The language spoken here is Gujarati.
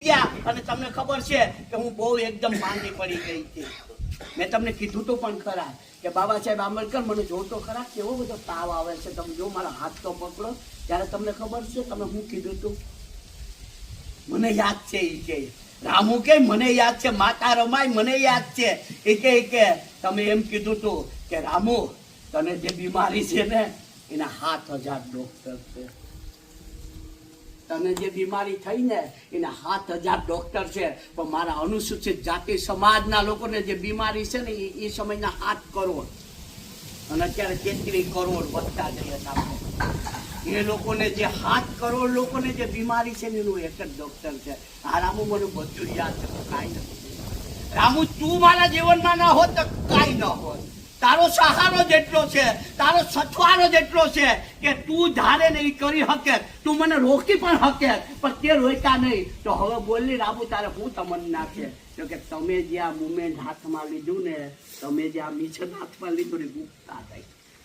અને તમને ખબર છે કે હું બહુ એકદમ માંદી પડી ગઈ હતી. મેં તમને કીધું તો પણ ખરા કે બાબા સાહેબ આંબેડકર મને જોતો ખરા કેવો બધો તાવ આવે છે. તમે જો મારા હાથ તો પકડો ત્યારે તમને ખબર છે તમે હું કીધું તું. મને યાદ છે એ કે રામુ કે મને યાદ છે, માતા રમાય મને યાદ છે. એ કે તમે એમ કીધું તું કે રામુ તને જે બીમારી છે ને એના 7000 ડોક્ટર છે. તને જે બીમારી થઈ ને એના 7000 ડોક્ટર છે, પણ મારા અનુસૂચિત જાતિ સમાજના લોકોને જે બીમારી છે ને એ સમયના 7 કરોડ અને અત્યારે 33 કરોડ વધતા જઈએ. એ લોકોને જે 7 કરોડ લોકોને જે બીમારી છે ને એનું એક જ ડોક્ટર છે. આ રામુ મને બધું યાદ છે, કાંઈ નથી. રામુ તું મારા જીવનમાં ના હોત તો કાંઈ ન હોત. તારો સહારો જેટલો છે, તારો સથવારો જેટલો છે કે તું ધારે ને એ કરી શકે. તું મને રોકી પણ શકે, પણ તે રોક્યા નહીં. તો હવે બોલી રામુ તારે હું તમન્ના છે તો કે તમે જે આ મુમેન્ટ હાથમાં લીધું ને, તમે જે આ મિશન હાથમાં લીધું ને ગુપ્તા થાય.